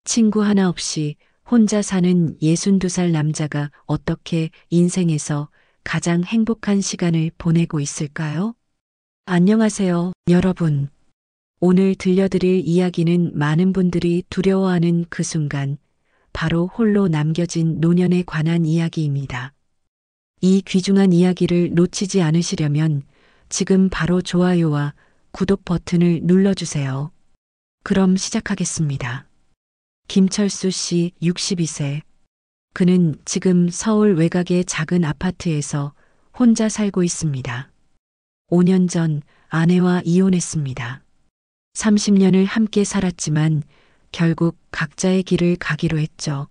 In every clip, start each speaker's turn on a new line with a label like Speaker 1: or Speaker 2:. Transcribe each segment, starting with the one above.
Speaker 1: 친구 하나 없이 혼자 사는 62살 남자가 어떻게 인생에서 가장 행복한 시간을 보내고 있을까요? 안녕하세요, 여러분. 오늘 들려드릴 이야기는 많은 분들이 두려워하는 그 순간, 바로 홀로 남겨진 노년에 관한 이야기입니다. 이 귀중한 이야기를 놓치지 않으시려면 지금 바로 좋아요와 구독 버튼을 눌러주세요. 그럼 시작하겠습니다. 김철수 씨 62세. 그는 지금 서울 외곽의 작은 아파트에서 혼자 살고 있습니다. 5년 전 아내와 이혼했습니다. 30년을 함께 살았지만 결국 각자의 길을 가기로 했죠.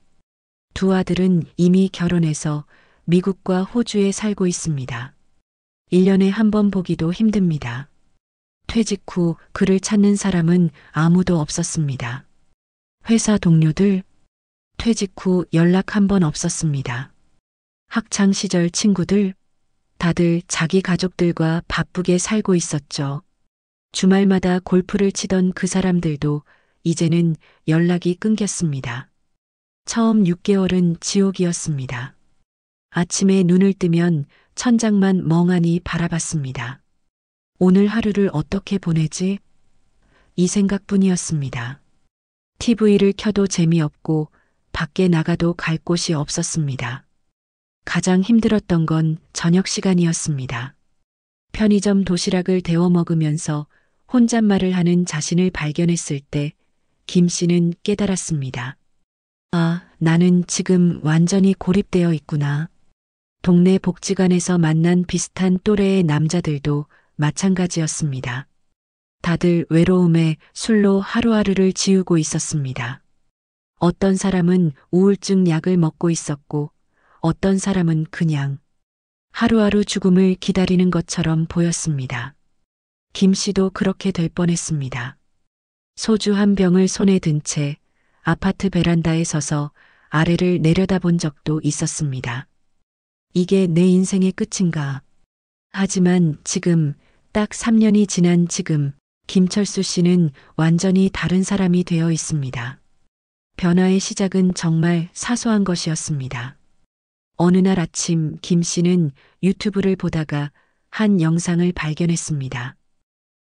Speaker 1: 두 아들은 이미 결혼해서 미국과 호주에 살고 있습니다. 1년에 한 번 보기도 힘듭니다. 퇴직 후 그를 찾는 사람은 아무도 없었습니다. 회사 동료들, 퇴직 후 연락 한 번 없었습니다. 학창 시절 친구들, 다들 자기 가족들과 바쁘게 살고 있었죠. 주말마다 골프를 치던 그 사람들도 이제는 연락이 끊겼습니다. 처음 6개월은 지옥이었습니다. 아침에 눈을 뜨면 천장만 멍하니 바라봤습니다. 오늘 하루를 어떻게 보내지? 이 생각뿐이었습니다. TV를 켜도 재미없고 밖에 나가도 갈 곳이 없었습니다. 가장 힘들었던 건 저녁 시간이었습니다. 편의점 도시락을 데워 먹으면서 혼잣말을 하는 자신을 발견했을 때 김 씨는 깨달았습니다. 아, 나는 지금 완전히 고립되어 있구나. 동네 복지관에서 만난 비슷한 또래의 남자들도 마찬가지였습니다. 다들 외로움에 술로 하루하루를 지우고 있었습니다. 어떤 사람은 우울증 약을 먹고 있었고 어떤 사람은 그냥 하루하루 죽음을 기다리는 것처럼 보였습니다. 김 씨도 그렇게 될 뻔했습니다. 소주 한 병을 손에 든 채 아파트 베란다에 서서 아래를 내려다본 적도 있었습니다. 이게 내 인생의 끝인가? 하지만 지금 딱 3년이 지난 지금 김철수 씨는 완전히 다른 사람이 되어 있습니다. 변화의 시작은 정말 사소한 것이었습니다. 어느 날 아침 김 씨는 유튜브를 보다가 한 영상을 발견했습니다.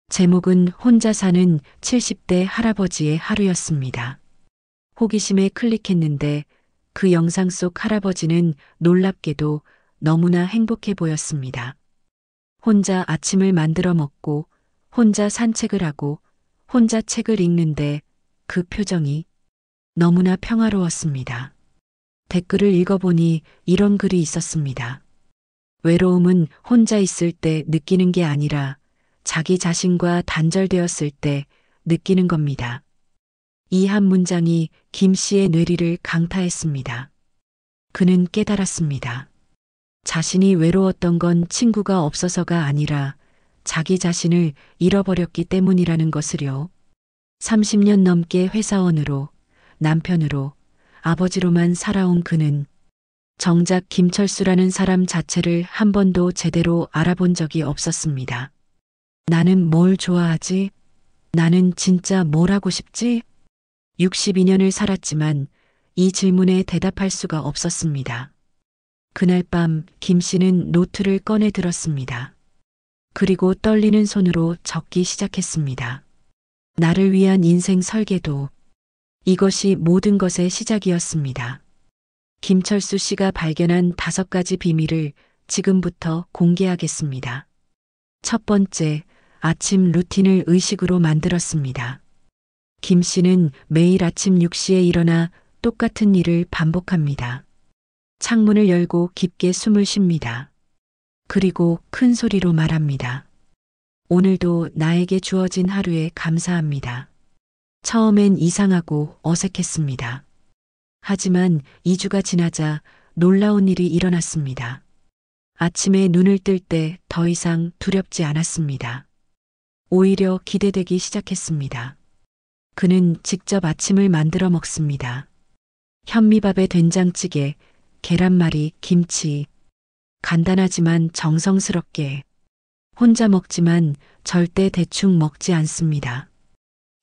Speaker 1: 제목은 혼자 사는 70대 할아버지의 하루였습니다. 호기심에 클릭했는데 그 영상 속 할아버지는 놀랍게도 너무나 행복해 보였습니다. 혼자 아침을 만들어 먹고 혼자 산책을 하고 혼자 책을 읽는데 그 표정이 너무나 평화로웠습니다. 댓글을 읽어보니 이런 글이 있었습니다. 외로움은 혼자 있을 때 느끼는 게 아니라 자기 자신과 단절되었을 때 느끼는 겁니다. 이 한 문장이 김 씨의 뇌리를 강타했습니다. 그는 깨달았습니다. 자신이 외로웠던 건 친구가 없어서가 아니라 자기 자신을 잃어버렸기 때문이라는 것을요. 30년 넘게 회사원으로, 남편으로, 아버지로만 살아온 그는 정작 김철수라는 사람 자체를 한 번도 제대로 알아본 적이 없었습니다. 나는 뭘 좋아하지? 나는 진짜 뭘 하고 싶지? 62년을 살았지만 이 질문에 대답할 수가 없었습니다. 그날 밤 김 씨는 노트를 꺼내 들었습니다. 그리고 떨리는 손으로 적기 시작했습니다. 나를 위한 인생 설계도. 이것이 모든 것의 시작이었습니다. 김철수 씨가 발견한 5가지 비밀을 지금부터 공개하겠습니다. 첫 번째, 아침 루틴을 의식으로 만들었습니다. 김 씨는 매일 아침 6시에 일어나 똑같은 일을 반복합니다. 창문을 열고 깊게 숨을 쉽니다. 그리고 큰 소리로 말합니다. 오늘도 나에게 주어진 하루에 감사합니다. 처음엔 이상하고 어색했습니다. 하지만 2주가 지나자 놀라운 일이 일어났습니다. 아침에 눈을 뜰 때 더 이상 두렵지 않았습니다. 오히려 기대되기 시작했습니다. 그는 직접 아침을 만들어 먹습니다. 현미밥에 된장찌개, 계란말이, 김치. 간단하지만 정성스럽게. 혼자 먹지만 절대 대충 먹지 않습니다.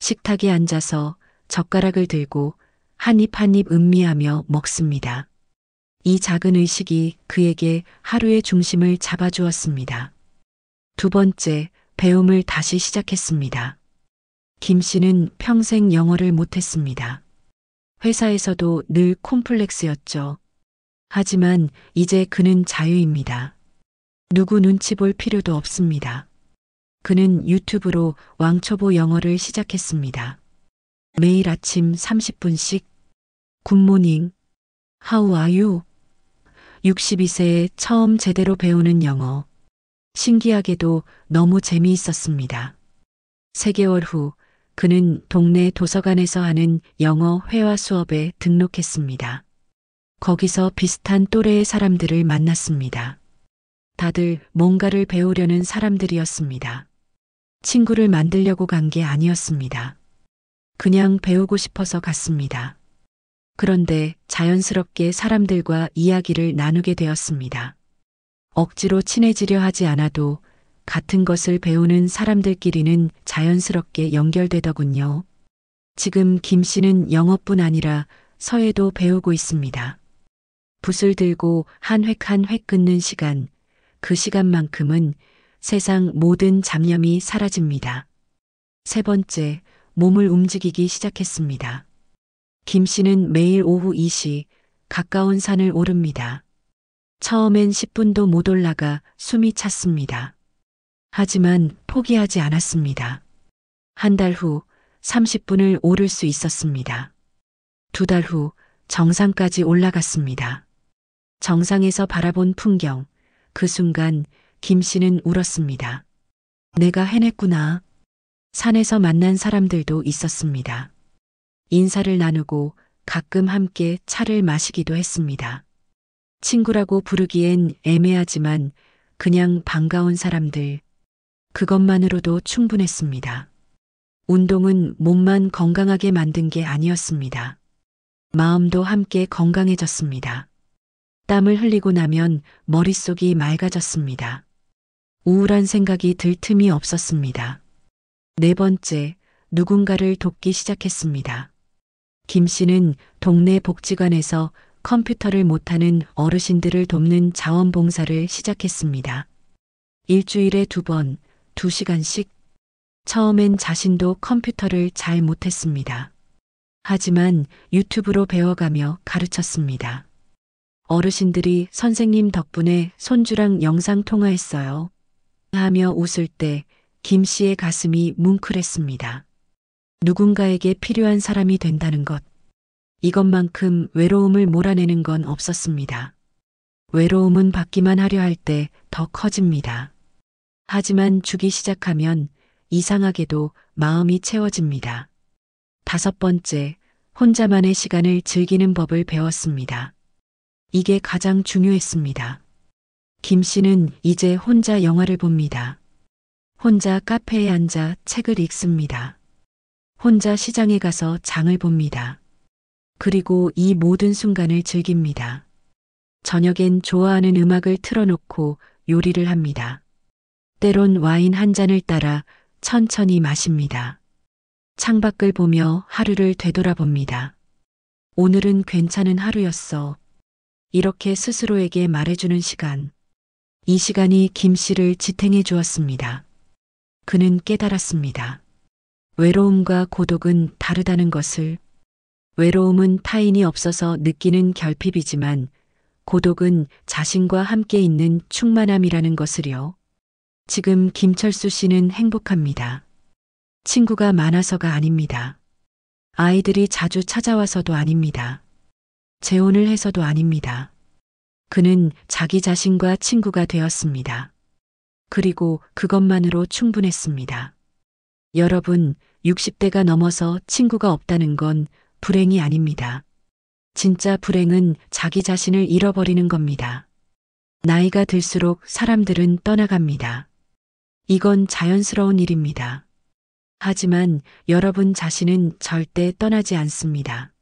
Speaker 1: 식탁에 앉아서 젓가락을 들고 한 입 한 입 음미하며 먹습니다. 이 작은 의식이 그에게 하루의 중심을 잡아주었습니다. 두 번째, 배움을 다시 시작했습니다. 김 씨는 평생 영어를 못했습니다. 회사에서도 늘 콤플렉스였죠. 하지만 이제 그는 자유입니다. 누구 눈치 볼 필요도 없습니다. 그는 유튜브로 왕초보 영어를 시작했습니다. 매일 아침 30분씩 굿모닝, How are you? 62세에 처음 제대로 배우는 영어. 신기하게도 너무 재미있었습니다. 3개월 후 그는 동네 도서관에서 하는 영어 회화 수업에 등록했습니다. 거기서 비슷한 또래의 사람들을 만났습니다. 다들 뭔가를 배우려는 사람들이었습니다. 친구를 만들려고 간 게 아니었습니다. 그냥 배우고 싶어서 갔습니다. 그런데 자연스럽게 사람들과 이야기를 나누게 되었습니다. 억지로 친해지려 하지 않아도 같은 것을 배우는 사람들끼리는 자연스럽게 연결되더군요. 지금 김 씨는 영어뿐 아니라 서예도 배우고 있습니다. 붓을 들고 한 획 한 획 긋는 시간, 그 시간만큼은 세상 모든 잡념이 사라집니다. 세 번째, 몸을 움직이기 시작했습니다. 김 씨는 매일 오후 2시 가까운 산을 오릅니다. 처음엔 10분도 못 올라가 숨이 찼습니다. 하지만 포기하지 않았습니다. 한 달 후 30분을 오를 수 있었습니다. 2달 후 정상까지 올라갔습니다. 정상에서 바라본 풍경, 그 순간 김 씨는 울었습니다. 내가 해냈구나. 산에서 만난 사람들도 있었습니다. 인사를 나누고 가끔 함께 차를 마시기도 했습니다. 친구라고 부르기엔 애매하지만 그냥 반가운 사람들, 그것만으로도 충분했습니다. 운동은 몸만 건강하게 만든 게 아니었습니다. 마음도 함께 건강해졌습니다. 땀을 흘리고 나면 머릿속이 맑아졌습니다. 우울한 생각이 들 틈이 없었습니다. 네 번째, 누군가를 돕기 시작했습니다. 김 씨는 동네 복지관에서 컴퓨터를 못하는 어르신들을 돕는 자원봉사를 시작했습니다. 일주일에 2번, 2시간씩. 처음엔 자신도 컴퓨터를 잘 못했습니다. 하지만 유튜브로 배워가며 가르쳤습니다. 어르신들이 선생님 덕분에 손주랑 영상 통화했어요. 하며 웃을 때 김 씨의 가슴이 뭉클했습니다. 누군가에게 필요한 사람이 된다는 것. 이것만큼 외로움을 몰아내는 건 없었습니다. 외로움은 받기만 하려 할 때 더 커집니다. 하지만 주기 시작하면 이상하게도 마음이 채워집니다. 5번째, 혼자만의 시간을 즐기는 법을 배웠습니다. 이게 가장 중요했습니다. 김 씨는 이제 혼자 영화를 봅니다. 혼자 카페에 앉아 책을 읽습니다. 혼자 시장에 가서 장을 봅니다. 그리고 이 모든 순간을 즐깁니다. 저녁엔 좋아하는 음악을 틀어놓고 요리를 합니다. 때론 와인 한 잔을 따라 천천히 마십니다. 창밖을 보며 하루를 되돌아봅니다. 오늘은 괜찮은 하루였어. 이렇게 스스로에게 말해주는 시간. 이 시간이 김 씨를 지탱해 주었습니다. 그는 깨달았습니다. 외로움과 고독은 다르다는 것을. 외로움은 타인이 없어서 느끼는 결핍이지만 고독은 자신과 함께 있는 충만함이라는 것을요. 지금 김철수 씨는 행복합니다. 친구가 많아서가 아닙니다. 아이들이 자주 찾아와서도 아닙니다. 재혼을 해서도 아닙니다. 그는 자기 자신과 친구가 되었습니다. 그리고 그것만으로 충분했습니다. 여러분, 60대가 넘어서 친구가 없다는 건 불행이 아닙니다. 진짜 불행은 자기 자신을 잃어버리는 겁니다. 나이가 들수록 사람들은 떠나갑니다. 이건 자연스러운 일입니다. 하지만 여러분 자신은 절대 떠나지 않습니다.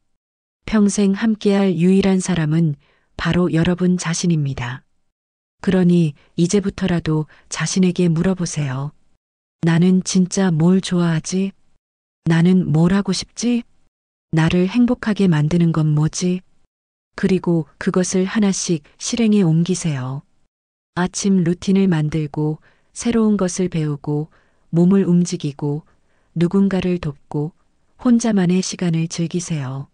Speaker 1: 평생 함께할 유일한 사람은 바로 여러분 자신입니다. 그러니 이제부터라도 자신에게 물어보세요. 나는 진짜 뭘 좋아하지? 나는 뭘 하고 싶지? 나를 행복하게 만드는 건 뭐지? 그리고 그것을 하나씩 실행에 옮기세요. 아침 루틴을 만들고 새로운 것을 배우고 몸을 움직이고 누군가를 돕고 혼자만의 시간을 즐기세요.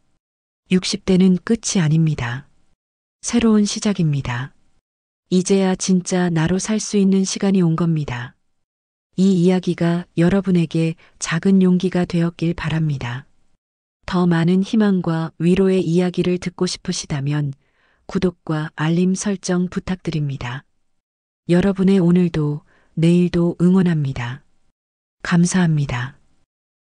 Speaker 1: 60대는 끝이 아닙니다. 새로운 시작입니다. 이제야 진짜 나로 살 수 있는 시간이 온 겁니다. 이 이야기가 여러분에게 작은 용기가 되었길 바랍니다. 더 많은 희망과 위로의 이야기를 듣고 싶으시다면 구독과 알림 설정 부탁드립니다. 여러분의 오늘도 내일도 응원합니다. 감사합니다.